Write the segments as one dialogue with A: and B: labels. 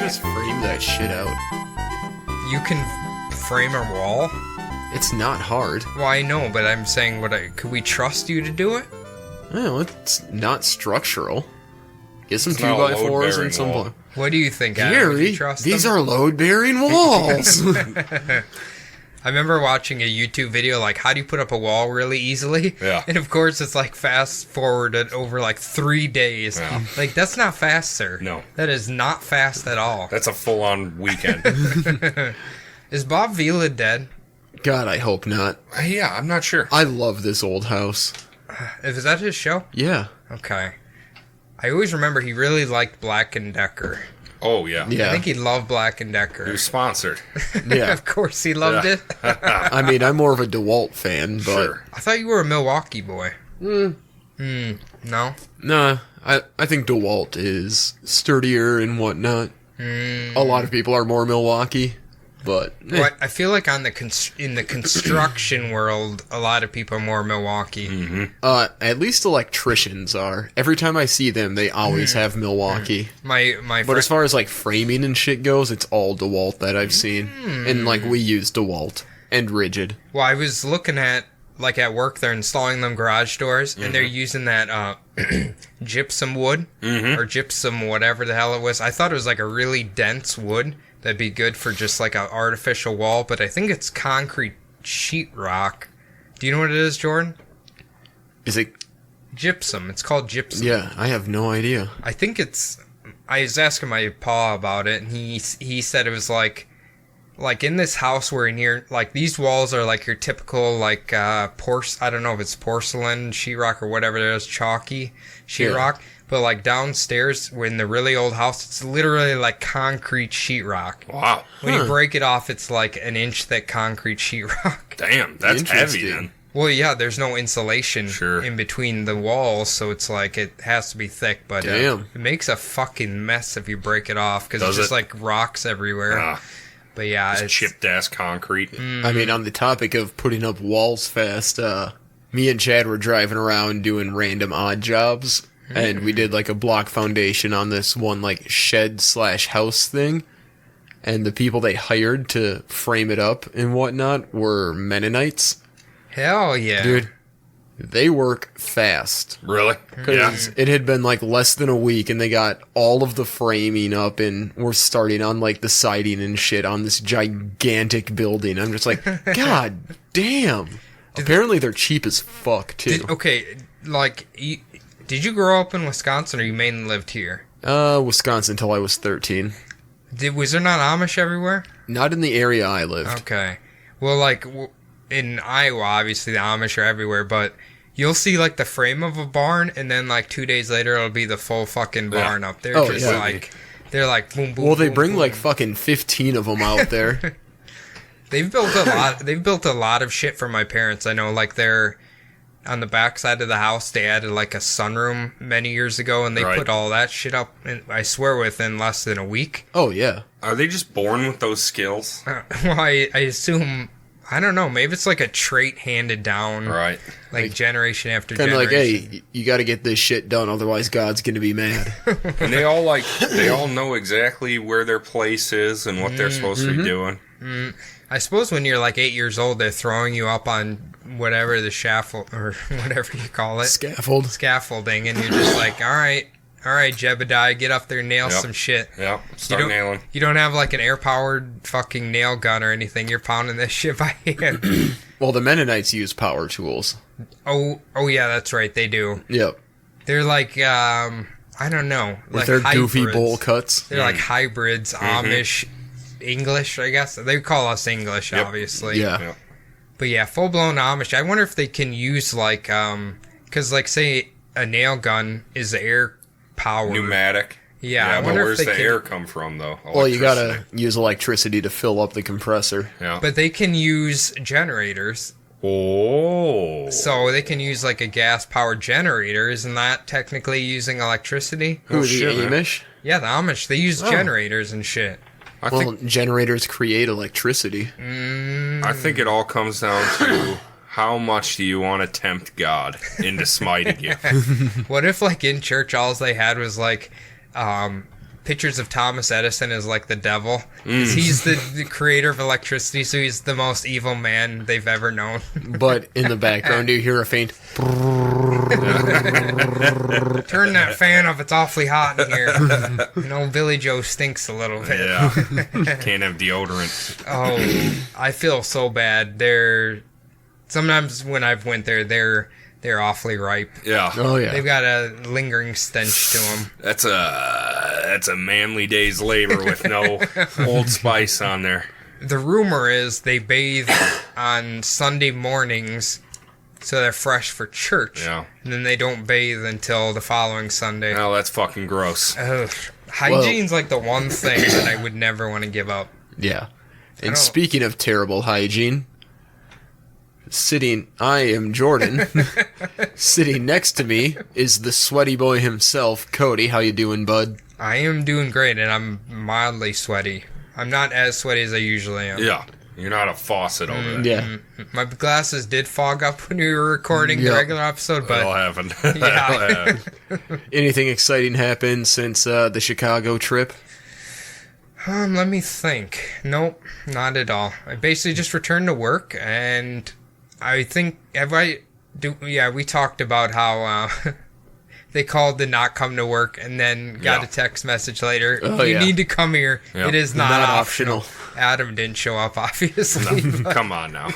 A: just frame that shit out.
B: You can frame a wall?
A: It's not hard.
B: Well, I know, but I'm saying, could we trust you to do it?
A: Well, it's not structural. Get some
C: It's not a
A: 2x4s and some...
C: load-bearing
B: What do you think, Adam? Would
A: Gary,
B: you trust
A: these
B: them?
A: are load-bearing walls.
B: I remember watching a YouTube video, like, how do you put up a wall really easily?
C: Yeah.
B: And of course, it's like fast forwarded over like 3 days.
C: Yeah.
B: Like, that's not fast, sir.
C: No.
B: That is not fast at all.
C: That's a full-on weekend.
B: Is Bob Vila dead?
A: God, I hope not.
C: Yeah, I'm not sure.
A: I love this old house.
B: Is that his show?
A: Yeah.
B: Okay. I always remember he really liked Black & Decker.
C: Oh, yeah.
A: Yeah.
B: I think he loved Black &
C: He
B: Decker.
C: was sponsored.
A: Yeah.
B: Of course he loved
C: Yeah.
B: it.
A: I mean, I'm more of a DeWalt fan, but...
C: Sure.
B: I thought you were a Milwaukee boy. No?
A: Nah, I think DeWalt is sturdier and whatnot. A lot of people are more Milwaukee, but...
B: Well, I feel like in the construction world, a lot of people are more Milwaukee.
A: At least electricians are. Every time I see them, they always have Milwaukee.
B: My
A: But as far as like framing and shit goes, it's all DeWalt that I've seen. And like we use DeWalt and Rigid.
B: Well, I was looking at, like at work, they're installing them garage doors, and they're using that gypsum wood, or gypsum whatever the hell it was. I thought it was like a really dense wood that'd be good for just like an artificial wall, but I think it's concrete sheetrock. Do you know what it is, Jordan?
A: Is it?
B: Gypsum. It's called gypsum.
A: Yeah, I have no idea.
B: I think it's... I was asking my pa about it, and he said it was like in this house we're in here, like these walls are like your typical like I don't know if it's porcelain sheetrock or whatever it is, chalky sheetrock, but like downstairs in the really old house, it's literally like concrete sheetrock.
C: Wow.
B: When you break it off, it's like an inch thick concrete sheetrock.
C: Damn, that's heavy
A: Interesting.
C: then.
B: Well, yeah, there's no insulation
C: Sure.
B: in between the walls, so it's like it has to be thick, but
A: Damn.
B: it makes a fucking mess if you break it off, because it's
C: Does
B: just
C: it?
B: like rocks everywhere.
C: Ah,
B: But yeah, it's
C: chipped ass concrete.
A: I mean, on the topic of putting up walls fast, me and Chad were driving around doing random odd jobs, and we did like a block foundation on this one like shed/house thing. And the people they hired to frame it up and whatnot were Mennonites.
B: hell yeah.
A: Dude, they work fast.
C: Really? Yeah.
A: Because it had been like less than a week and they got all of the framing up and we're starting on like the siding and shit on this gigantic building. I'm just like, God damn. Apparently they're cheap as fuck too.
B: Did you grow up in Wisconsin, or you mainly lived here?
A: Wisconsin until I was 13.
B: Was there not Amish everywhere?
A: Not in the area I lived.
B: Okay. Well, like, in Iowa, obviously the Amish are everywhere, but you'll see, like, the frame of a barn, and then, like, 2 days later, it'll be the full fucking barn up there.
A: Oh,
B: just,
A: yeah.
B: like, they're like, boom, boom,
A: Well, they
B: boom,
A: bring
B: boom.
A: like fucking 15 of them out there.
B: They've built a lot. They've built a lot of shit for my parents. I know, like, they're on the back side of the house. They added like a sunroom many years ago, and they
C: Right.
B: put all that shit up. I swear, within less than a week.
A: Oh, yeah.
C: Are they just born with those skills?
B: Well, I assume. I don't know. Maybe it's like a trait handed down,
C: Right.
B: like generation after
A: Kind of
B: generation.
A: like, hey, you got to get this shit done, otherwise God's going to be mad.
C: And they all know exactly where their place is and what they're supposed to be doing.
B: I suppose when you're like 8 years old, they're throwing you up on whatever the scaffold or whatever you call it, scaffolding, and you're just like, all right, Jebediah, get up there, and nail some shit.
C: Yep. Start nailing.
B: You don't have like an air-powered fucking nail gun or anything. You're pounding this shit by hand.
A: Well, the Mennonites use power tools.
B: Oh yeah, that's right. They do.
A: Yep.
B: They're like, I don't know.
A: With
B: like
A: their goofy
B: hybrids.
A: bowl cuts.
B: They're like hybrids, Amish, English, I guess. They call us English, obviously.
A: Yeah.
C: Yep.
B: But yeah, full-blown Amish. I wonder if they can use like, because like say a nail gun is air-powered.
C: Pneumatic.
B: Yeah, I
C: but
B: wonder if
C: where's
B: they
C: the
B: can-
C: air come from, though?
A: Well, you gotta
C: Electricity.
A: use electricity to fill up the compressor.
C: Yeah.
B: But they can use generators.
C: Oh.
B: So they can use like a gas-powered generator. Isn't that technically using electricity?
A: Who,
C: Oh,
A: the
C: shit, man.
A: Amish?
B: Yeah, the Amish, they use generators and shit.
C: I
A: Well,
C: think
A: generators create electricity.
C: it all comes down to how much do you want to tempt God into smiting you?
B: What if like in church all they had was like pictures of Thomas Edison as like the devil. 'Cause he's the creator of electricity, so he's the most evil man they've ever known.
A: But in the background, you hear a faint.
B: Turn that fan off, it's awfully hot in here. Billy Joe stinks a little bit.
C: Yeah. Can't have deodorant.
B: Oh, I feel so bad. Sometimes when I've went there, they're awfully ripe.
C: Yeah.
A: Oh yeah.
B: They've got a lingering stench to them.
C: That's a manly day's labor with no Old Spice on there.
B: The rumor is they bathe on Sunday mornings so they're fresh for church.
C: Yeah.
B: And then they don't bathe until the following Sunday.
C: Oh, that's fucking gross.
B: Ugh. Hygiene's like the one thing that I would never want to give up.
A: Yeah. And speaking of terrible hygiene, I am Jordan. Sitting next to me is the sweaty boy himself, Cody. How you doing, bud?
B: I am doing great, and I'm mildly sweaty. I'm not as sweaty as I usually am.
C: Yeah. You're not a faucet over there.
A: Yeah.
B: My glasses did fog up when we were recording the regular episode, but
C: That'll happen.
B: Yeah.
A: Anything exciting happened since the Chicago trip?
B: Let me think. Nope, not at all. I basically just returned to work, and I think we talked about how they called to not come to work, and then got a text message later. You need to come here.
C: Yeah.
B: It is not
A: optional.
B: Adam didn't show up, obviously.
C: No, come on now.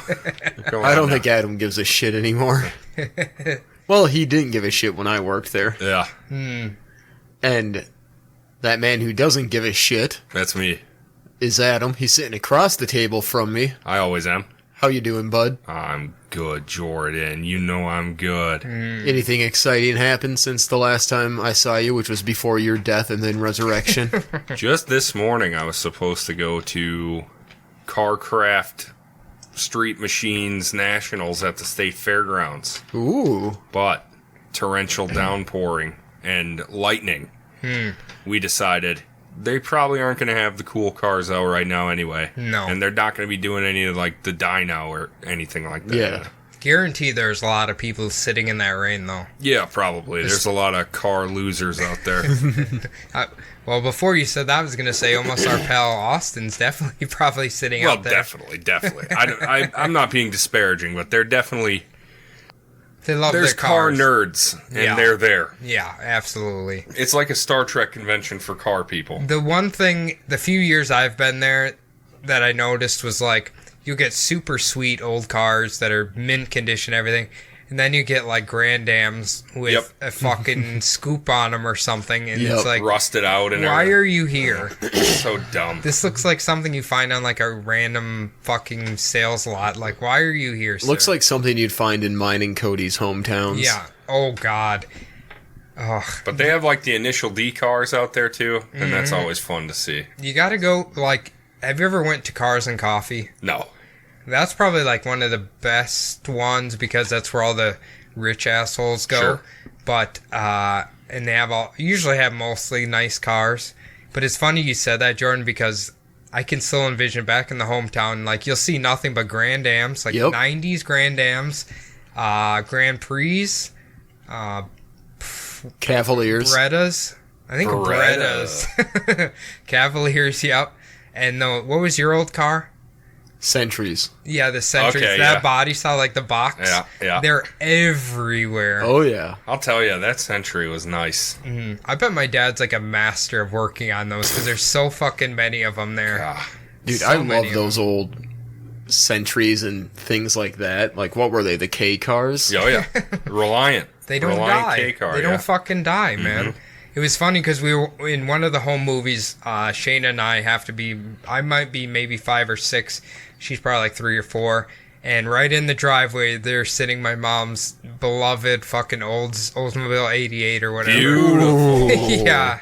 A: I don't think Adam gives a shit anymore. Well, he didn't give a shit when I worked there.
C: Yeah.
A: And that man who doesn't give a shit
C: That's me.
A: is Adam. He's sitting across the table from me.
C: I always am.
A: How you doing, bud?
C: I'm good, Jordan. You know I'm good.
A: Anything exciting happened since the last time I saw you, which was before your death and then resurrection?
C: Just this morning, I was supposed to go to Carcraft Street Machines Nationals at the State Fairgrounds.
A: Ooh.
C: But torrential downpouring and lightning. We decided they probably aren't going to have the cool cars out right now anyway.
B: No.
C: And they're not going to be doing any of like the dyno or anything like that.
A: Yeah.
B: Guarantee there's a lot of people sitting in that rain, though.
C: Yeah, probably. There's a lot of car losers out there.
B: Well, before you said that, I was going to say almost our pal Austin's definitely probably sitting out there.
C: Definitely. I'm not being disparaging, but they're definitely...
B: They love
C: There's
B: their cars.
C: car nerds, and they're there.
B: Yeah, absolutely.
C: It's like a Star Trek convention for car people.
B: The one thing, the few years I've been there, that I noticed was like, you get super sweet old cars that are mint condition, everything, and then you get like Grand Dams with a fucking scoop on them or something, and it's like,
C: rusted out and
B: why
C: everything.
B: are you here?
C: So dumb.
B: This looks like something you find on like a random fucking sales lot. Like, why are you here, sir?
A: Looks like something you'd find in mine and Cody's hometowns.
B: Yeah. Oh, God. Ugh.
C: But they have like the initial D cars out there too, and that's always fun to see.
B: You gotta go, like, have you ever went to Cars and Coffee?
C: No.
B: That's probably like one of the best ones because that's where all the rich assholes go.
C: Sure.
B: But and they usually have mostly nice cars. But it's funny you said that, Jordan, because I can still envision back in the hometown, like you'll see nothing but Grand Dams, like 90s Grand Dams, Grand Prix,
A: Cavaliers.
B: Berettas. I think Berettas. Cavaliers, yep. And what was your old car?
A: Centuries.
B: Yeah, the Centuries.
C: Okay,
B: that body style, like the box.
C: Yeah.
B: They're everywhere.
A: Oh, yeah.
C: I'll tell you, that Century was nice.
B: I bet my dad's like a master of working on those because there's so fucking many of them there.
A: Dude,
B: So
A: I
B: many
A: love those old Centuries and things like that. Like, what were they? The K cars?
C: Oh, yeah. Reliant.
B: They don't
C: Reliant
B: die.
C: K-car,
B: They don't fucking die, man. It was funny because we were in one of the home movies. Shayna and I might be maybe 5 or 6. She's probably like 3 or 4. And right in the driveway, they're sitting my mom's beloved fucking Oldsmobile 88 or whatever.
C: Beautiful.
B: Yeah.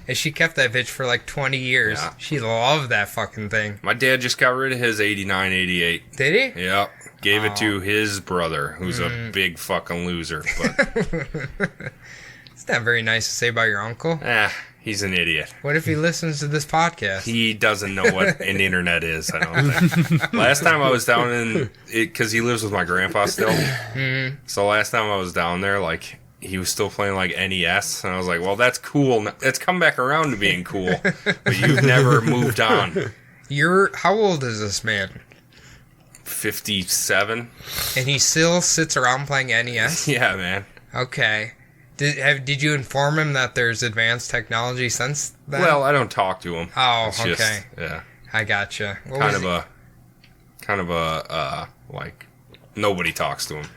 B: And she kept that bitch for like 20 years.
C: Yeah.
B: She loved that fucking thing.
C: My dad just got rid of his 89, 88.
B: Did he?
C: Yep. Gave it to his brother, who's a big fucking loser. But
B: It's not very nice to say about your uncle.
C: he's an idiot.
B: What if he listens to this podcast?
C: He doesn't know what an internet is, I don't think. Last time I was down because he lives with my grandpa still. So last time I was down there, like, he was still playing like NES, and I was like, well, that's cool. It's come back around to being cool, but you've never moved on.
B: How old is this man?
C: 57.
B: And he still sits around playing NES?
C: Yeah, man.
B: Okay. Did you inform him that there's advanced technology since then?
C: Well, I don't talk to him.
B: Oh,
C: It's
B: okay.
C: just, yeah.
B: I gotcha.
C: Kind of a like nobody talks to him.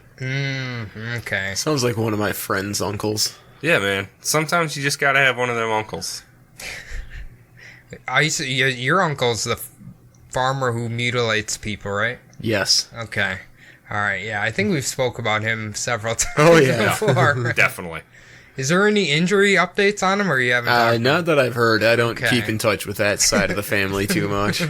B: Okay.
A: Sounds like one of my friend's uncles.
C: Yeah, man. Sometimes you just gotta have one of them uncles.
B: Your uncle's the farmer who mutilates people, right?
A: Yes.
B: Okay. All right. Yeah, I think we've spoke about him several times
A: Oh, yeah.
B: before.
C: Definitely.
B: Is there any injury updates on him, or you haven't?
A: Not that I've heard. I don't
B: Okay.
A: keep in touch with that side of the family too much.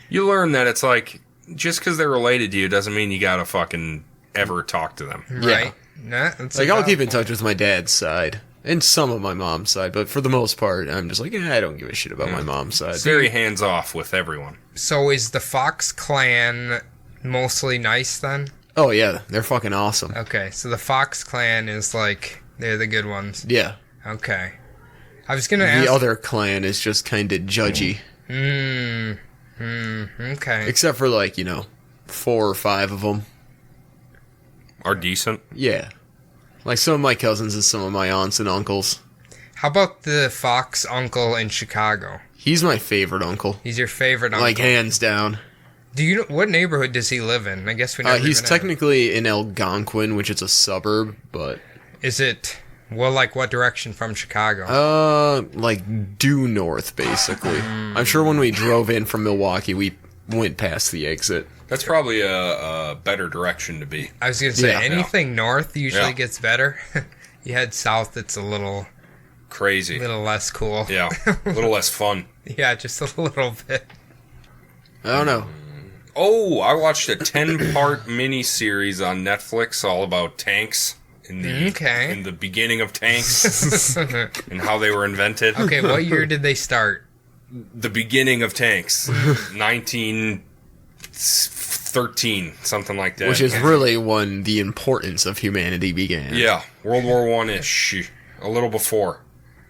C: You learn that it's like, just because they're related to you doesn't mean you gotta fucking ever talk to them.
B: Right. Nah, that's
A: Like,
B: a
A: I'll keep in
B: valid
A: touch with my dad's side. And some of my mom's side. But for the most part, I'm just like, I don't give a shit about my mom's side.
C: It's very hands off with everyone.
B: point. So is the Fox clan mostly nice then?
A: Oh, yeah. They're fucking awesome.
B: Okay, so the Fox clan is like, they're the good ones.
A: Yeah.
B: Okay. I was gonna ask.
A: The other clan is just kind of judgy.
B: Okay.
A: Except for, like, 4 or 5 of them.
C: Are decent.
A: Yeah. Like some of my cousins and some of my aunts and uncles.
B: How about the Fox uncle in Chicago?
A: He's my favorite uncle.
B: He's your favorite uncle.
A: Like, hands down.
B: Do you know what neighborhood does he live in? I guess we never
A: He's
B: even
A: technically in Algonquin, which is a suburb, but...
B: Is it, well, like what direction from Chicago?
A: Like due north, basically. I'm sure when we drove in from Milwaukee, we went past the exit.
C: That's probably a better direction to be.
B: I was going to say,
A: yeah.
B: anything north usually
C: Yeah.
B: gets better. You head south, it's a little
C: Crazy.
B: less cool.
C: Yeah. A little less fun.
B: Yeah, just a little bit.
A: I don't know.
C: Oh, I watched a 10-part miniseries on Netflix all about tanks in the beginning of tanks and how they were invented.
B: Okay, what year did they start?
C: The beginning of tanks, 1913, something like that.
A: Which is really when the importance of humanity began.
C: Yeah, World War I-ish, a little before.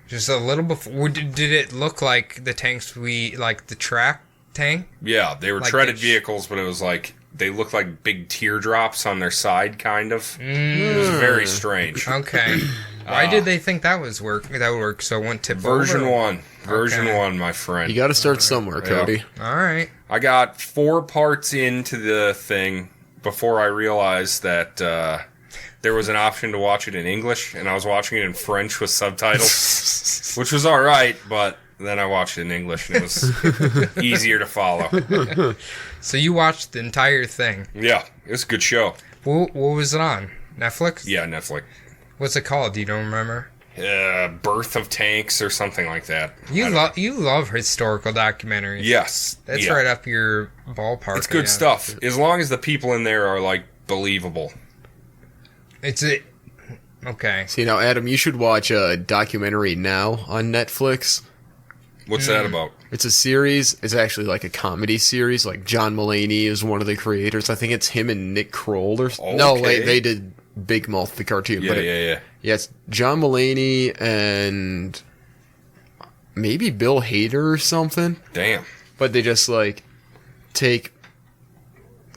B: Just a little before. Did it look like the tanks like the track tank?
C: Yeah, they were
B: Like
C: treaded
B: the
C: vehicles, but it was like they looked like big teardrops on their side, kind of. It was very strange.
B: Okay. Why did they think that would work? So it went to
C: Version
B: over?
C: 1. Version
B: Okay.
C: 1, my friend.
A: You gotta start somewhere, Cody.
B: All right.
C: I got 4 parts into the thing before I realized that there was an option to watch it in English, and I was watching it in French with subtitles, which was all right, but then I watched it in English, and it was easier to follow.
B: So you watched the entire thing.
C: Yeah, it was a good show.
B: What was it on? Netflix?
C: Yeah, Netflix.
B: What's it called? Do you don't remember?
C: Birth of Tanks or something like that.
B: You love historical documentaries.
C: Yes.
B: That's
C: yeah.
B: right up your ballpark.
C: It's good stuff. As long as the people in there are, like, believable.
B: Okay.
A: See, now, Adam, you should watch a documentary now on Netflix.
C: What's that about?
A: It's a series. It's actually like a comedy series. Like, John Mulaney is one of the creators. I think it's him and Nick Kroll. No,
C: Okay.
A: wait, they did Big Mouth, the cartoon.
C: Yeah,
A: but
C: yeah.
A: Yeah, it's John Mulaney and maybe Bill Hader or something.
C: Damn.
A: But they just, like, take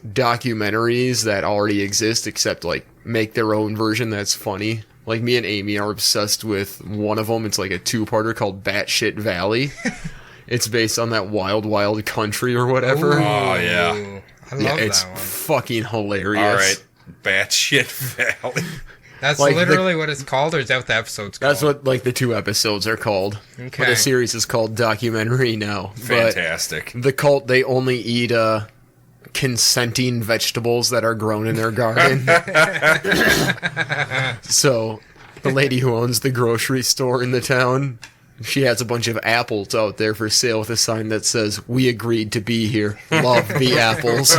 A: documentaries that already exist, except, like, make their own version that's funny. Like, me and Amy are obsessed with one of them. It's like a 2-parter called Batshit Valley. It's based on that Wild Wild Country or whatever.
C: Oh, yeah.
B: I love
A: It's
B: that one.
A: fucking hilarious.
C: All right. Batshit Valley.
B: That's
A: like
B: literally what it's called, or is that what the episode's called?
A: That's what, like, the 2 episodes are called.
B: Okay.
A: But the series is called Documentary now.
C: Fantastic.
A: But the cult, they only eat, consenting vegetables that are grown in their garden. So, the lady who owns the grocery store in the town, she has a bunch of apples out there for sale with a sign that says, "We agreed to be here. Love the apples."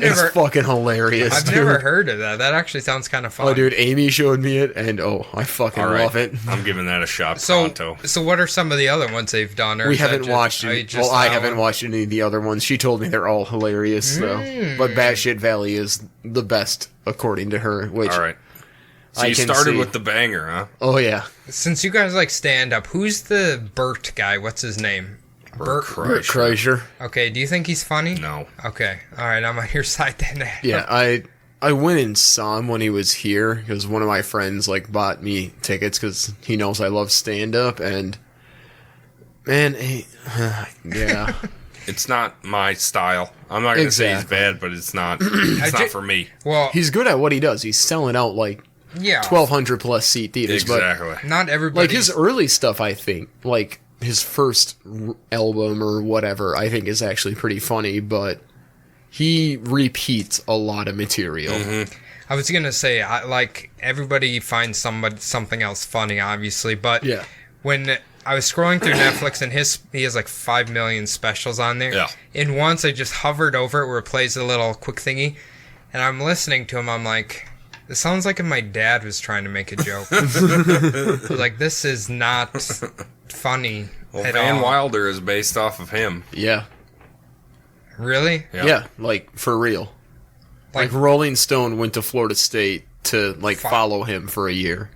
A: It's fucking hilarious,
B: I've
A: dude.
B: never heard of that. That actually sounds kind of fun.
A: Oh, dude, Amy showed me it, and I fucking
C: All right.
A: love it.
C: I'm giving that a shot
B: So,
C: pronto.
B: so what are some of the other ones they've done? Or
A: We
B: is that
A: haven't watched it. Well, I haven't watched any of the other ones. She told me they're all hilarious, though. But Batshit Valley is the best, according to her. Which
C: All right. So you
A: can
C: started
A: see.
C: with the banger, huh?
A: Oh yeah,
B: Since you guys like stand up, who's the Bert guy? What's his name?
C: Bert
A: Bert Kreischer.
B: Okay, do you think he's funny?
C: No.
B: Okay, all right, I'm on your side then.
A: Yeah, I went and saw him when he was here because one of my friends like bought me tickets because he knows I love stand up, and man, yeah,
C: It's not my style. I'm not going to say he's
A: Exactly.
C: bad, but it's not. It's not for me.
B: Well,
A: he's good at what he does. He's selling out like
B: yeah,
A: 1,200 plus seat theaters,
C: Exactly.
B: not
A: but
B: everybody.
A: like his early stuff, I think, like his first album or whatever, I think is actually pretty funny, but he repeats a lot of material.
B: I was gonna say, like everybody finds something else funny, obviously, but
A: Yeah.
B: when I was scrolling through Netflix and he has like 5 million specials on there.
C: Yeah.
B: And once I just hovered over it where it plays a little quick thingy, and I'm listening to him, I'm like, this sounds like if my dad was trying to make a joke. Like, this is not funny
C: Well,
B: at
C: Van
B: all.
C: Wilder is based off of him.
A: Yeah.
B: Really?
A: Yeah, like for real. Like Rolling Stone went to Florida State to like follow him for a year.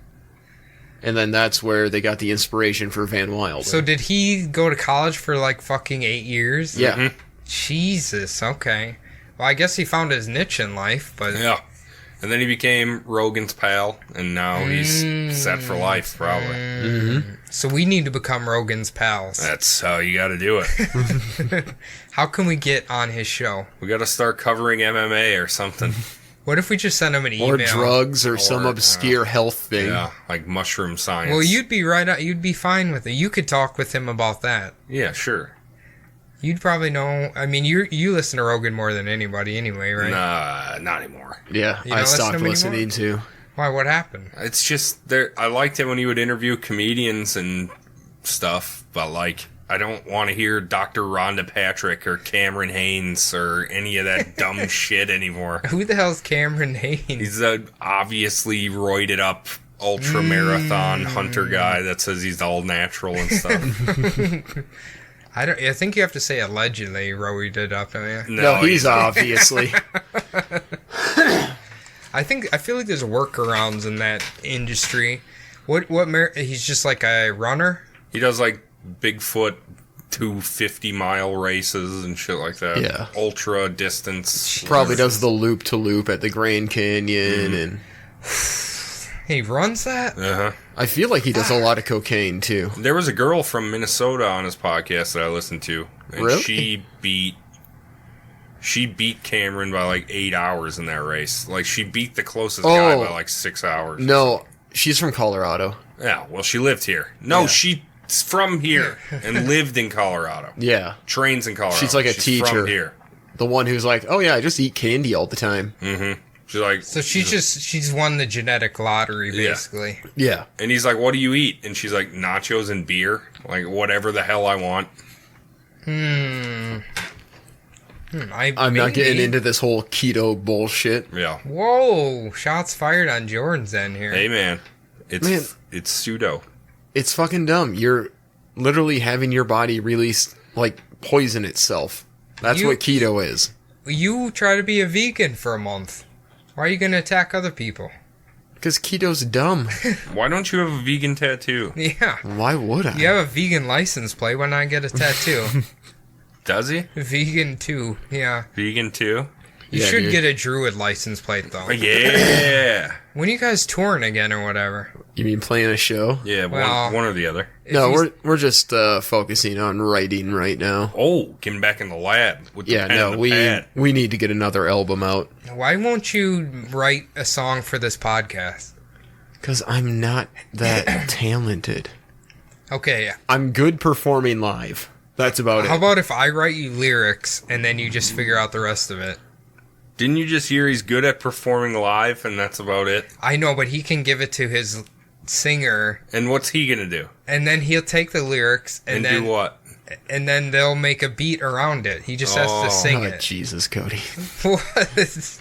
A: And then that's where they got the inspiration for Van Wilder.
B: So did he go to college for like fucking 8 years?
A: yeah.
B: Jesus, okay. Well, I guess he found his niche in life, but
C: Yeah. And then he became Rogan's pal, and now he's set for life, probably.
B: so we need to become Rogan's pals.
C: That's how you got to do it.
B: How can we get on his show?
C: We got to start covering MMA or something.
B: What if we just send him an email?
A: Or drugs or some obscure health thing.
C: Yeah, like mushroom science.
B: Well, you'd be right. You'd be fine with it. You could talk with him about that.
C: Yeah, sure.
B: You'd probably know. I mean, you listen to Rogan more than anybody anyway, right?
C: Nah, not anymore.
A: Yeah,
B: You
A: I
B: don't listen to
A: stopped
B: him
A: listening to.
B: Why? What happened?
C: It's just there. I liked it when he would interview comedians and stuff, but like I don't want to hear Dr. Rhonda Patrick or Cameron Haynes or any of that dumb shit anymore.
B: Who the hell's Cameron Haynes?
C: He's a obviously roided up ultra marathon hunter guy that says he's all natural and stuff.
B: I think you have to say allegedly roided up.
A: No, he's obviously.
B: I feel like there's workarounds in that industry. He's just like a runner.
C: He does like Bigfoot 250-mile races and shit like that.
A: Yeah.
C: Ultra distance.
A: Probably does the loop to loop at the Grand Canyon, and
B: He runs that?
C: Uh-huh.
A: I feel like he does a lot of cocaine too.
C: There was a girl from Minnesota on his podcast that I listened to. And
A: Really?
C: She beat Cameron by like 8 hours in that race. Like she beat the closest guy by like 6 hours.
A: No, she's from Colorado.
C: Yeah, well she lived here. No,
A: Yeah.
C: she's from here and lived in Colorado.
A: Yeah,
C: Trains in Colorado.
A: She's like a
C: She's
A: teacher.
C: from here.
A: the one who's like, oh yeah, I just eat candy all the time.
C: She's like,
B: So she's won the genetic lottery, basically.
A: Yeah,
C: and he's like, what do you eat? And she's like, nachos and beer. Like, whatever the hell I want.
B: I'm
A: I'm not getting into this whole keto bullshit.
C: Yeah.
B: Whoa! Shots fired on Jordan's end here.
C: Hey, man. It's pseudo.
A: It's fucking dumb. You're literally having your body release, like, poison itself. That's what keto is.
B: You try to be a vegan for a month. Why are you going to attack other people?
A: Because keto's dumb.
C: Why don't you have a vegan tattoo?
B: Yeah.
A: Why would I?
B: You have a vegan license plate. Why not get a tattoo?
C: Does he?
B: Vegan too. Yeah.
C: Vegan too?
B: You
A: Yeah,
B: should
A: dude.
B: get a druid license plate though.
C: Yeah.
B: When are you guys touring again or whatever?
A: You mean playing a show?
C: Yeah,
B: Well-
C: one or the other.
A: No,
B: If
A: we're just focusing on writing right now.
C: Oh, getting back in the lab with the
A: Yeah,
C: pen
A: no,
C: and the pad.
A: we need to get another album out.
B: Why won't you write a song for this podcast?
A: Because I'm not that talented.
B: Okay.
A: I'm good performing live. That's about
B: How
A: it.
B: about if I write you lyrics and then you just figure out the rest of it?
C: Didn't you just hear he's good at performing live and that's about it?
B: I know, but he can give it to his singer,
C: And what's he gonna do?
B: and then he'll take the lyrics,
C: And
B: then
C: do what?
B: and then they'll make a beat around it. He just has
C: Oh.
B: to sing
A: Oh,
B: it.
A: Jesus, Cody.
B: What?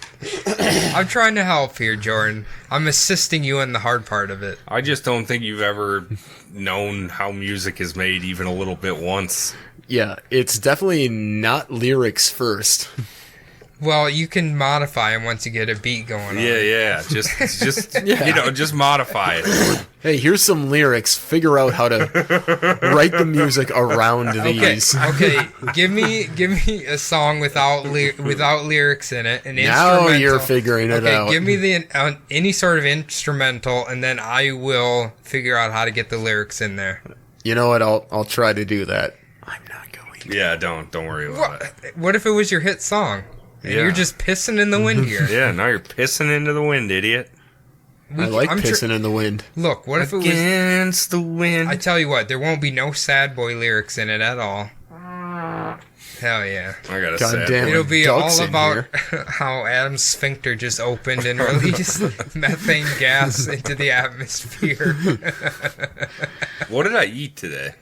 B: I'm trying to help here, Jordan. I'm assisting you in the hard part of it.
C: I just don't think you've ever known how music is made even a little bit once.
A: Yeah, it's definitely not lyrics first.
B: Well, you can modify them once you get a beat going on.
C: Yeah. Just just modify it.
A: Hey, here's some lyrics. Figure out how to write the music around these.
B: Okay. Give me a song without lyrics in it. An
A: Now
B: instrumental.
A: you're figuring it out.
B: Give me any sort of instrumental, and then I will figure out how to get the lyrics in there.
A: You know what? I'll try to do that. I'm not going to.
C: Yeah, don't worry about it.
B: What if it was your hit song? And
C: Yeah.
B: you're just pissing in the wind here.
C: Yeah, now you're pissing into the wind, idiot.
A: I like pissing in the wind.
B: Look, what if it was...
C: Against the wind.
B: I tell you what, there won't be no sad boy lyrics in it at all. Hell yeah.
C: I gotta
A: God
C: say.
A: damn.
B: It'll be
A: ducks
B: all
A: in
B: about
A: here.
B: how Adam's sphincter just opened and released methane gas into the atmosphere.
C: What did I eat today?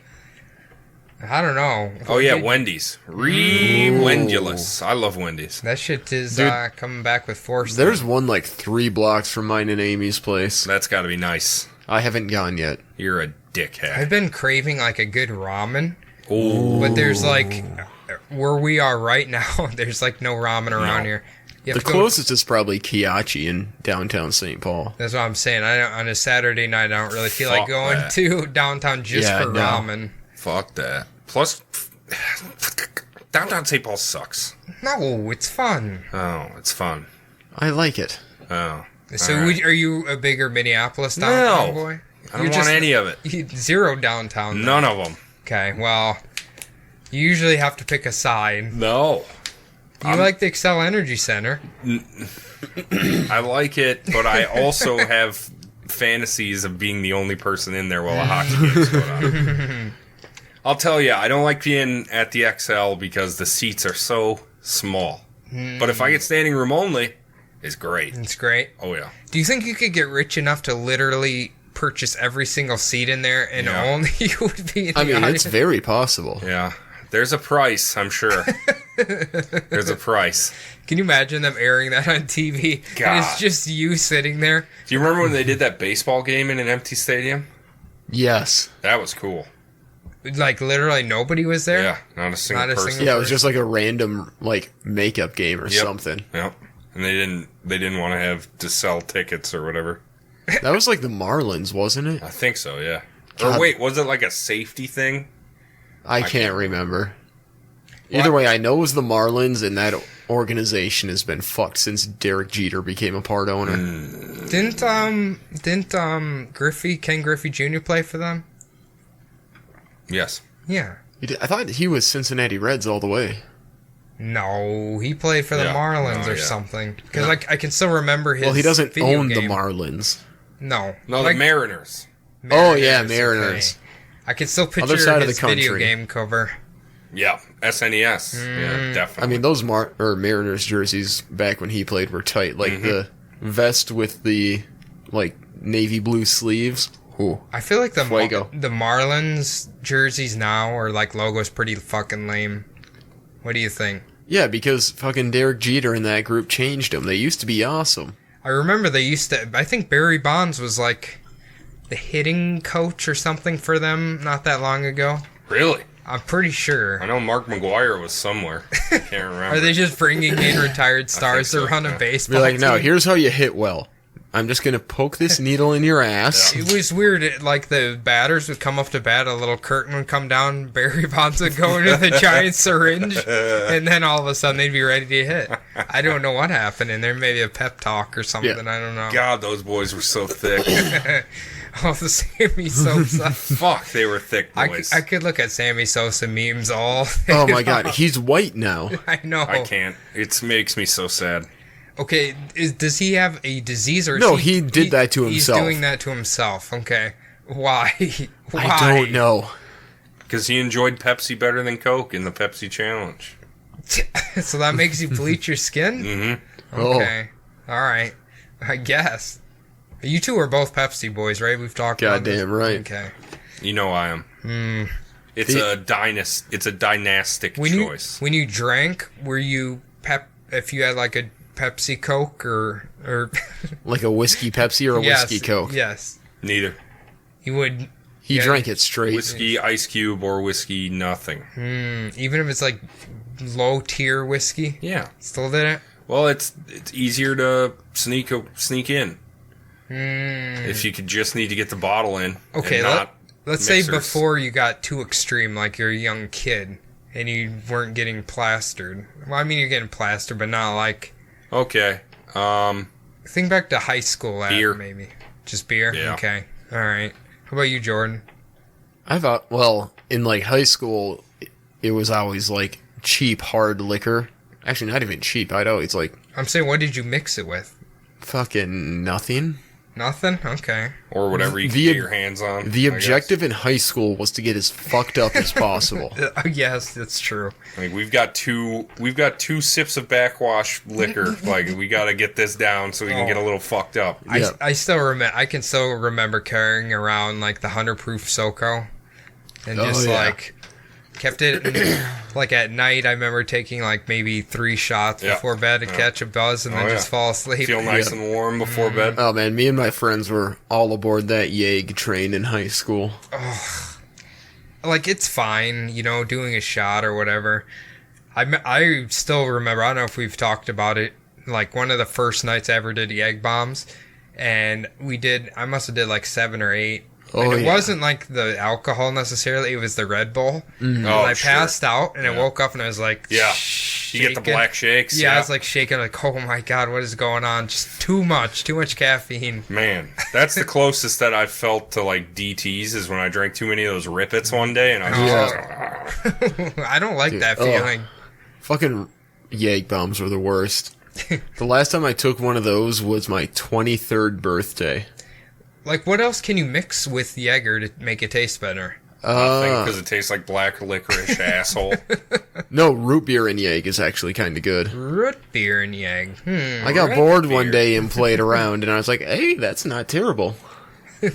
B: I don't know.
C: Oh, yeah, Wendy's. Re-Wendulous. I love Wendy's.
B: That shit is
A: Dude,
B: coming back with force.
A: There's one like 3 blocks from mine and Amy's place.
C: That's gotta be nice.
A: I haven't gone yet.
C: You're a dickhead.
B: I've been craving like a good ramen,
C: Ooh.
B: but there's like where we are right now. There's like no ramen around here. You
A: The
B: have to
A: closest is probably Kiachi in downtown St. Paul.
B: That's what I'm saying. On a Saturday night, I don't really feel like
C: Fuck
B: going
C: that.
B: to downtown just
A: Yeah,
B: for
A: no.
B: ramen.
C: Fuck that. Plus, downtown St. Paul sucks.
B: No, it's fun.
C: Oh, it's fun.
A: I like it.
C: Oh.
B: So,
C: All right.
B: are you a bigger Minneapolis downtown
C: No.
B: boy?
C: I don't want any of it.
B: Zero downtown.
C: None of them.
B: Okay, well, you usually have to pick a side.
C: No.
B: You like the Excel Energy Center.
C: I like it, but I also have fantasies of being the only person in there while a hockey game's going on. I'll tell you, I don't like being at the XL because the seats are so small. But if I get standing room only, it's great.
B: It's great.
C: Oh, yeah.
B: Do you think you could get rich enough to literally purchase every single seat in there and
C: Yeah.
B: only you would be in the
A: I mean,
B: audience?
A: it's very possible.
C: Yeah. There's a price, I'm sure. There's a price.
B: Can you imagine them airing that on TV? And
C: God.
B: it's just you sitting there.
C: Do you remember when they did that baseball game in an empty stadium?
A: Yes.
C: That was cool.
B: Like, literally nobody was there?
C: Yeah, not a single
B: Not a
C: person.
B: single-
A: Yeah, it was just like a random like makeup game or
C: Yep.
A: something.
C: Yep. And they didn't want to have to sell tickets or whatever.
A: That was like the Marlins, wasn't it?
C: I think so, yeah.
A: God.
C: Or wait, was it like a safety thing?
A: I can't remember. Either way, I know it was the Marlins, and that organization has been fucked since Derek Jeter became a part owner.
B: Didn't Ken Griffey Jr. play for them?
C: Yes.
B: Yeah.
A: I thought he was Cincinnati Reds all the way.
B: No, he played for the
C: Yeah.
B: Marlins
C: Oh,
B: or
C: yeah.
B: something. Because I can still remember his
A: Well, he doesn't
B: video
A: own
B: game.
A: the Marlins.
B: No.
C: No,
B: Like,
C: the Mariners.
A: Oh, yeah,
B: okay.
A: Mariners.
B: I can still picture
A: Other side of
B: his
A: the
B: video
A: country.
B: game cover.
C: Yeah, SNES. Yeah, definitely.
A: I mean, those Mariners jerseys back when he played were tight. Like the vest with the like navy blue sleeves. Ooh.
B: I feel like the
A: Fuego.
B: Marlins jerseys now or like logos pretty fucking lame. What do you think?
A: Yeah, because fucking Derek Jeter and that group changed them. They used to be awesome.
B: I remember they used to. I think Barry Bonds was like the hitting coach or something for them not that long ago.
C: really?
B: I'm pretty sure.
C: I know Mark McGuire was somewhere. I can't remember.
B: Are they just bringing in retired stars
C: so,
B: to run
C: yeah.
B: a baseball
A: Be like, no,
B: team?
A: here's how you hit well. I'm just gonna poke this needle in your ass.
B: It was weird. Like the batters would come up to bat, a little curtain would come down, Barry Bonds would go into the giant syringe, and then all of a sudden they'd be ready to hit. I don't know what happened in there. Maybe a pep talk or something.
A: Yeah.
B: I don't know.
C: God, those boys were so thick.
B: Oh, the Sammy Sosa.
C: Fuck, they were thick
B: I,
C: boys.
B: I could look at Sammy Sosa memes all.
A: Oh my god, he's white now.
B: I know.
C: I can't. It makes me so sad.
B: Okay, does he have a disease or?
A: No,
B: is
A: he did that to himself.
B: He's doing that to himself. Okay, why? Why?
A: I don't know.
C: Because he enjoyed Pepsi better than Coke in the Pepsi Challenge.
B: So that makes you bleach your skin?
C: Mm-hmm.
B: Okay. All right. I guess. You two are both Pepsi boys, right? We've talked about this.
A: Goddamn right.
B: Okay.
C: You know I am. It's a dynastic choice.
B: When you drank, were you if you had like a Pepsi Coke or
A: Like a whiskey Pepsi or a
B: yes,
A: whiskey Coke.
B: Yes.
C: Neither.
B: You would
A: He
B: Yeah.
A: drank it straight.
C: Whiskey Ice Cube or whiskey nothing.
B: even if it's like low tier whiskey.
C: Yeah.
B: Still did it?
C: Well, it's easier to sneak in. If you could just need to get the bottle in.
B: Okay, let's say
C: mixers.
B: before you got too extreme, like you're a young kid, and you weren't getting plastered. Well, I mean, you're getting plastered, but not like...
C: Okay.
B: Think back to high school,
C: Beer.
B: maybe. Just beer?
C: Yeah.
B: Okay. All right. How about you, Jordan?
A: I thought, well, in like high school, it was always like cheap hard liquor. Actually, not even cheap. I'd always like
B: I'm saying, what did you mix it with?
A: fucking nothing.
B: Nothing? Okay.
C: Or whatever you can get your hands on.
A: The
C: I guess.
A: objective in high school was to get as fucked up as possible.
B: Yes, that's true.
C: Like we've got two sips of backwash liquor. Like we got to get this down so we can get a little fucked up.
A: Yeah.
B: I can still remember carrying around like the 100 proof SoCo, and just like kept it like at night. I remember taking like maybe 3 shots before bed to catch a buzz and then just fall asleep.
C: Feel nice and warm before bed.
A: Oh man, me and my friends were all aboard that Yeg train in high school.
B: Like it's fine, doing a shot or whatever. I still remember. I don't know if we've talked about it. Like one of the first nights I ever did egg bombs, and I must have did like 7 or 8. And it wasn't like the alcohol necessarily, it was the Red Bull. And I passed out and I woke up and I was like,
C: you
B: shaking.
C: get the black shakes.
B: Yeah, I was like shaking, like, oh my god, what is going on? Just too much caffeine.
C: Man, that's the closest that I've felt to like DTs is when I drank too many of those Rippets one day and I was just
B: I don't like that feeling.
A: Fucking Yeg bombs were the worst. The last time I took one of those was my 23rd birthday.
B: Like, what else can you mix with Jaeger to make it taste better?
C: because it tastes like black licorice, asshole.
A: No, root beer and Yeg is actually kind of good.
B: Root beer and Yeg.
A: I got bored one day and played around, and I was like, hey, that's not terrible.
B: I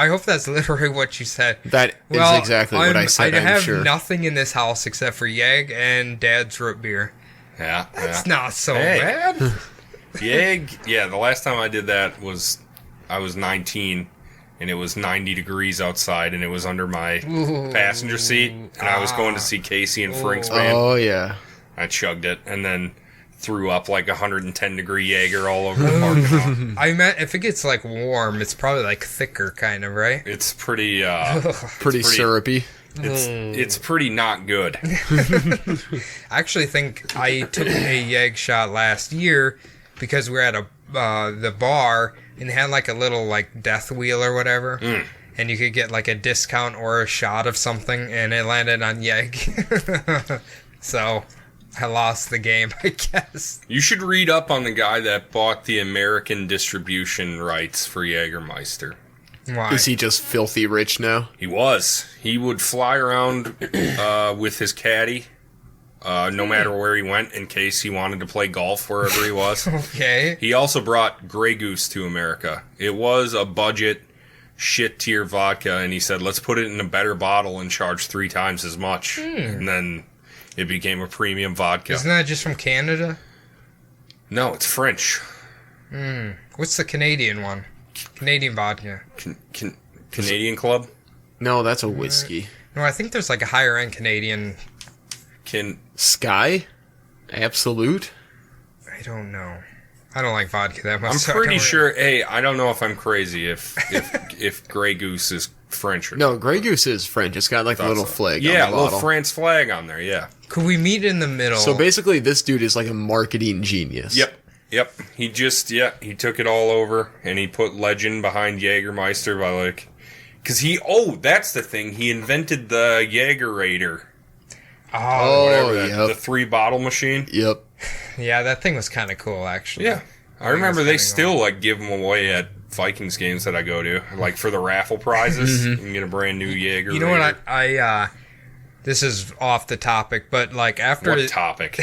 B: hope that's literally what you said.
A: That is exactly what I said,
B: I have
A: sure.
B: nothing in this house except for Yeg and Dad's root beer.
C: Yeah.
B: That's not so bad.
C: Yeg, yeah, the last time I did that was I was 19, and it was 90 degrees outside, and it was under my passenger seat, and I was going to see Casey and Frank's band.
A: Oh, yeah.
C: I chugged it, and then threw up like 110-degree Jaeger all over the parking lot.
B: I meant if it gets like warm, it's probably like thicker, kind of, right?
C: It's pretty,
A: pretty syrupy.
C: It's pretty not good.
B: I actually think I took a Yeg shot last year because we were at the bar and they had like a little like death wheel or whatever, and you could get like a discount or a shot of something, and it landed on Yeg. So I lost the game, I guess.
C: You should read up on the guy that bought the American distribution rights for Jägermeister.
B: Why?
A: Is he just filthy rich now?
C: He was. He would fly around with his caddy, no matter where he went, in case he wanted to play golf wherever he was.
B: Okay.
C: He also brought Grey Goose to America. It was a budget, shit-tier vodka, and he said, let's put it in a better bottle and charge 3 times as much. And then it became a premium vodka.
B: Isn't that just from Canada?
C: No, it's French.
B: What's the Canadian one? Canadian vodka.
C: Canadian Club?
A: No, that's a whiskey.
B: No, I think there's like a higher end Canadian.
A: Sky? Absolute?
B: I don't know. I don't like vodka that much.
C: I'm
B: so
C: pretty sure. Hey, I don't know if I'm crazy if Grey Goose is French or not.
A: No, Grey Goose is French. It's got like a little flag
C: Yeah,
A: on
C: a
A: the
C: little
A: bottle.
C: France flag on there, yeah.
B: Could we meet in the middle?
A: So basically, this dude is like a marketing genius.
C: Yep. He he took it all over, and he put legend behind Jägermeister by like... Because that's the thing, he invented the Jägerator.
A: Oh,
C: The 3-bottle machine.
A: Yep.
B: Yeah, that thing was kind of cool, actually.
C: Yeah. I remember they still like give them away at Vikings games that I go to, like for the raffle prizes. You can get a brand new Jaeger.
B: You know what? I this is off the topic, but like after
C: What topic?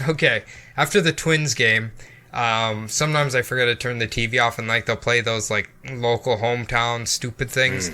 B: okay, after the Twins game, sometimes I forget to turn the TV off, and like they'll play those like local hometown stupid things.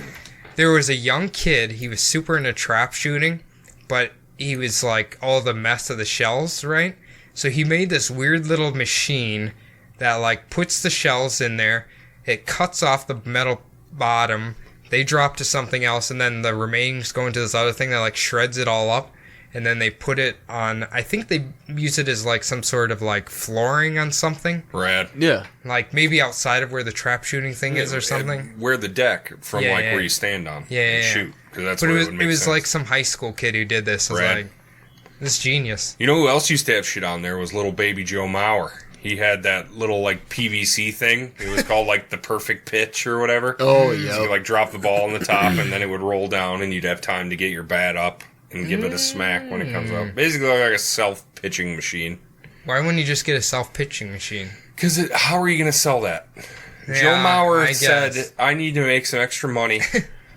B: There was a young kid. He was super into trap shooting, but he was like all the mess of the shells, right? So he made this weird little machine that like puts the shells in there. It cuts off the metal bottom. They drop to something else, and then the remains go into this other thing that like shreds it all up. and then they put it on, I think they use it as like some sort of like flooring on something.
C: Rad.
A: Yeah.
B: Like maybe outside of where the trap shooting thing is or something.
C: Where the deck from where you stand on.
B: Yeah.
C: Shoot. 'Cause that's
B: But
C: where
B: it
C: would make
B: was
C: sense.
B: like some high school kid who did this. I was
C: Rad.
B: like, this is genius.
C: You know who else used to have shit on there was little baby Joe Mauer. He had that little like PVC thing. It was called like the perfect pitch or whatever.
A: Oh,
C: So
A: yeah.
C: you like drop the ball on the top and then it would roll down and you'd have time to get your bat up and give it a smack when it comes up. Basically like a self-pitching machine.
B: Why wouldn't you just get a self-pitching machine?
C: Because how are you going to sell that?
B: Yeah,
C: Joe Mauer
B: I
C: said,
B: guess.
C: I need to make some extra money.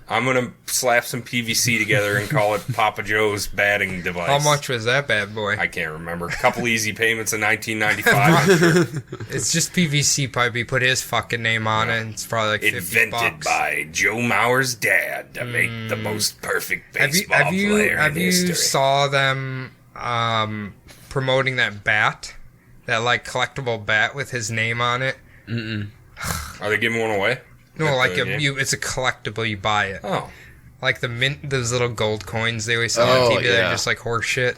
C: I'm going to slap some PVC together and call it Papa Joe's batting device.
B: How much was that bad boy?
C: I can't remember. A couple easy payments in 1995. I'm sure.
B: It's just PVC pipe. He put his fucking name on it. And it's probably like $50.
C: Invented by Joe Mauer's dad to make the most perfect baseball player
B: Have
C: in
B: you
C: history.
B: saw them promoting that bat? That like collectible bat with his name on it?
C: Are they giving one away?
B: No,
C: At
B: like
C: the game?
B: it's a collectible. You buy it.
C: Oh.
B: Like the mint, those little gold coins they always sell
A: Oh,
B: on TV.
A: yeah.
B: They're just like horse shit.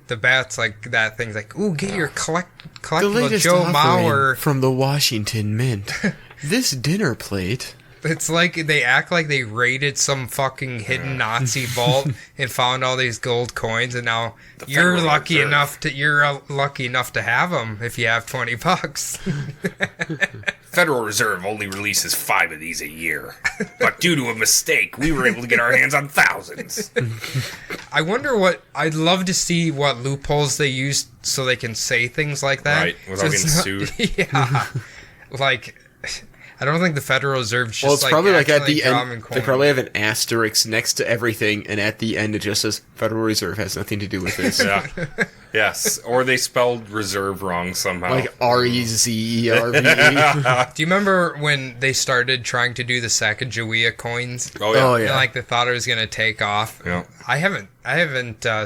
B: The bat's like that thing's like, ooh, get your
A: The
B: collectible
A: latest
B: Joe
A: offering
B: Mauer.
A: from the Washington Mint. This dinner plate.
B: It's like they act like they raided some fucking hidden Nazi vault and found all these gold coins, and now you're
C: Federal
B: lucky
C: Reserve.
B: lucky enough to have them if you have $20.
C: Federal Reserve only releases 5 of these a year. But due to a mistake, we were able to get our hands on thousands.
B: I wonder I'd love to see what loopholes they use so they can say things like that.
C: Right, without
B: So it's
C: getting
B: not-
C: sued.
B: Yeah. Like, I don't think the Federal Reserve just
A: Well, it's probably like at the
B: accidentally
A: end,
B: drawing
A: they
B: coins.
A: probably have an asterisk next to everything, and at the end it just says Federal Reserve has nothing to do with this.
C: Yeah. Yes. Or they spelled reserve wrong somehow.
A: Like REZERVE.
B: Do you remember when they started trying to do the Sacagawea coins?
C: Oh, yeah.
A: Oh,
B: And,
A: yeah.
B: like they thought it was gonna take off.
C: Yeah.
B: I haven't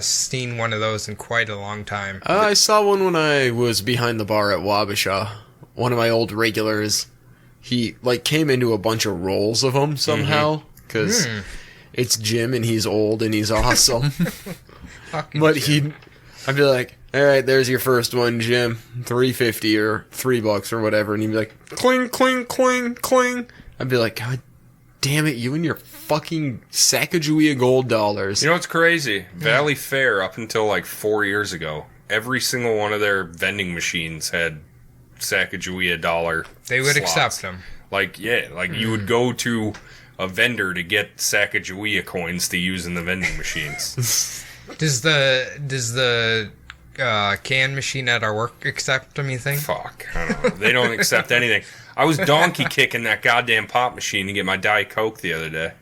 B: seen one of those in quite a long time.
A: I saw one when I was behind the bar at Wabasha. One of my old regulars. He like came into a bunch of rolls of them somehow because it's Jim and he's old and he's awesome.
B: Fucking
A: But
B: shit.
A: I'd be like, all right, there's your first one, Jim. $3.50 or $3 or whatever, and he'd be like, cling, cling, cling, cling. I'd be like, God damn it, you and your fucking Sacagawea gold dollars.
C: You know what's crazy? Valley Fair, up until like 4 years ago, every single one of their vending machines had Sacagawea dollar.
B: They would
C: slots.
B: accept them.
C: Like, yeah, like you would go to a vendor to get Sacagawea coins to use in the vending machines.
B: Does the can machine at our work accept them, you think?
C: Fuck, I don't know. They don't accept anything. I was donkey kicking that goddamn pop machine to get my Diet Coke the other day.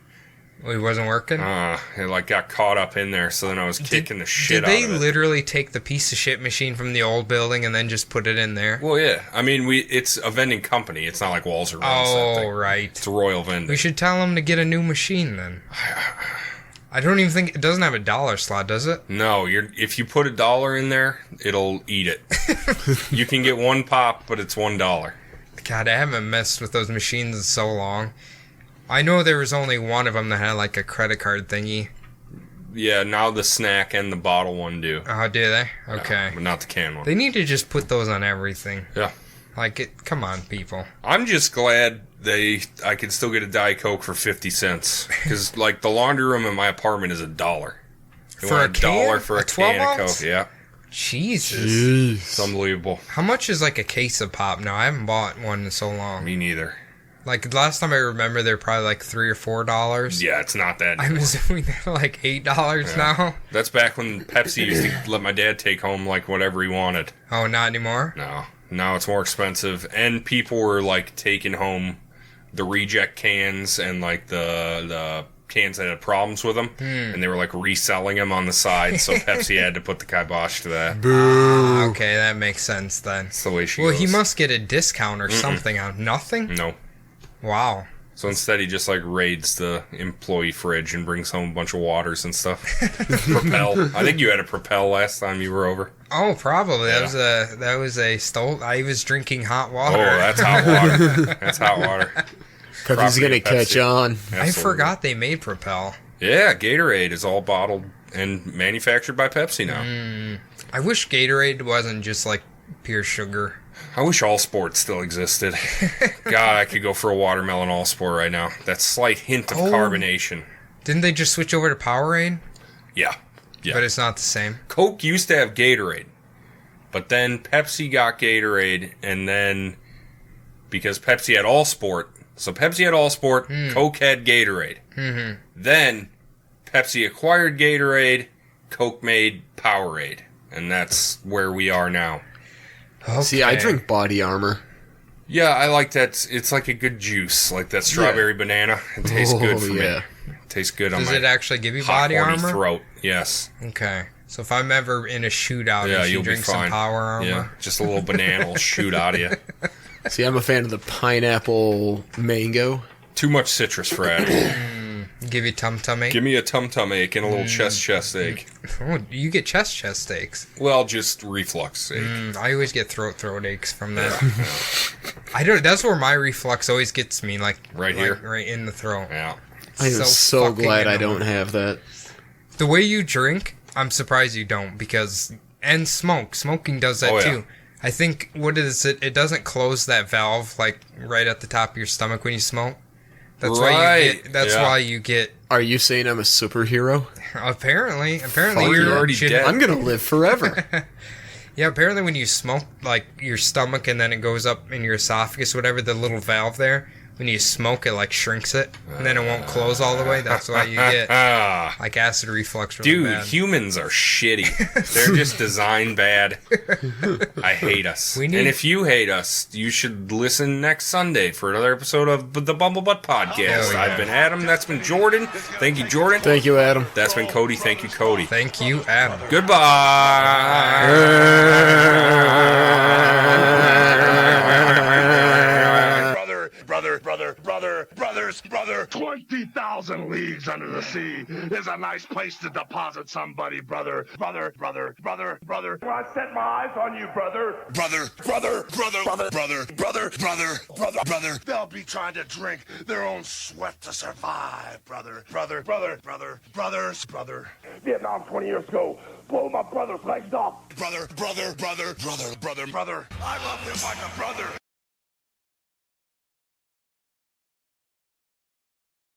B: Well, it wasn't working?
C: It like got caught up in there, so then I was kicking the shit
B: Did they
C: out of it.
B: literally take the piece of shit machine from the old building and then just put it in there?
C: Well, yeah. I mean, it's a vending company. It's not like Walzer runs that
B: Oh,
C: thing.
B: right.
C: It's a Royal Vending.
B: We should tell them to get a new machine then. I don't even think it doesn't have a dollar slot, does it?
C: No, if you put $1 in there, it'll eat it. You can get one pop, but it's $1.
B: God, I haven't messed with those machines in so long. I know there was only one of them that had like a credit card thingy.
C: Yeah, now the snack and the bottle one do.
B: Oh, do they? Okay.
C: But not the can one.
B: They need to just put those on everything.
C: Yeah.
B: Like, come on, people.
C: I'm just glad I can still get a Diet Coke for 50 cents. Because, like, the laundry room in my apartment is $1. They
B: For
C: want
B: a can?
C: $1 for a
B: A 12
C: can of
B: ounce?
C: Coke. Yeah.
B: Jesus.
C: It's unbelievable.
B: How much is like a case of pop now? I haven't bought one in so long.
C: Me neither.
B: Like, the last time I remember, they're probably like $3 or $4.
C: Yeah, it's not that.
B: I'm assuming they're like $8 now.
C: That's back when Pepsi used to let my dad take home, like, whatever he wanted.
B: Oh, not anymore?
C: No. Now it's more expensive. And people were, like, taking home the reject cans and, like, the cans that had problems with them. And they were, like, reselling them on the side. So Pepsi had to put the kibosh to that.
A: Boo.
B: Okay, that makes sense then.
C: That's the way she
B: Well,
C: goes.
B: he must get a discount or something on nothing?
C: No.
B: Wow.
C: So instead, he just, like, raids the employee fridge and brings home a bunch of waters and stuff. Propel. I think you had a Propel last time you were over.
B: Oh, probably.
C: Yeah.
B: That was a stole. I was drinking hot
C: Oh,
B: water.
C: that's hot water. That's hot water.
A: Because he's
C: Property
A: going to
C: of Pepsi.
A: catch on.
B: I
C: Absolutely.
B: forgot they made Propel.
C: Yeah, Gatorade is all bottled and manufactured by Pepsi now.
B: I wish Gatorade wasn't just like pure sugar.
C: I wish All Sport still existed. God, I could go for a watermelon All Sport right now. That slight hint of carbonation.
B: Didn't they just switch over to Powerade?
C: Yeah.
B: But it's not the same.
C: Coke used to have Gatorade. But then Pepsi got Gatorade, and then because Pepsi had All Sport, so Pepsi had All Sport, Coke had Gatorade. Mm-hmm. Then Pepsi acquired Gatorade, Coke made Powerade, and that's where we are now.
B: Okay.
A: See, I drink Body Armor.
C: Yeah, I like that. It's like a good juice, like that strawberry banana. It tastes good for me. It tastes good on my
B: Does it actually give you
C: hot,
B: Body
C: horny
B: Armor?
C: throat. Yes.
B: Okay. So if I'm ever in a shootout, you
C: you'll
B: should drink
C: be fine.
B: some Power Armor.
C: Yeah, just a little banana will shoot out of you.
A: See, I'm a fan of the pineapple mango.
C: Too much citrus for Adam.
B: Give you tum-tum ache?
C: Give me a tum-tum ache and a little chest ache.
B: Oh, you get chest aches.
C: Well, just reflux ache.
B: I always get throat aches from that. I don't. That's where my reflux always gets me,
C: Right here?
B: right in the throat.
C: Yeah.
A: I am so
B: fucking
A: glad I
B: annoying.
A: don't have that.
B: The way you drink, I'm surprised you don't, and smoking does that
C: Oh, yeah.
B: too. I think, what is it? It doesn't close that valve, right at the top of your stomach when you smoke. That's why you get.
A: Are you saying I'm a superhero?
B: Apparently,
C: Fuck, you're already dead.
A: I'm gonna live forever.
B: Yeah, apparently when you smoke, your stomach and then it goes up in your esophagus, whatever, the little valve there, when you smoke, it, shrinks it, and then it won't close all the way. That's why you get, acid reflux really
C: Dude,
B: bad.
C: humans are shitty. They're just designed bad. I hate us. And if you hate us, you should listen next Sunday for another episode of the Bumblebutt Podcast.
B: Oh, yeah.
C: I've been Adam. That's been Jordan. Thank you, Jordan.
A: Thank you, Adam.
C: That's been Cody. Thank you, Cody.
B: Thank you, Adam.
D: Brother, 20,000 leagues under the sea is a nice place to deposit somebody, brother. Where I set my eyes on you, brother. Brother. They'll be trying to drink their own sweat to survive, brother. Vietnam 20 years ago, blow my brother's legs off. Brother. I love him like a brother.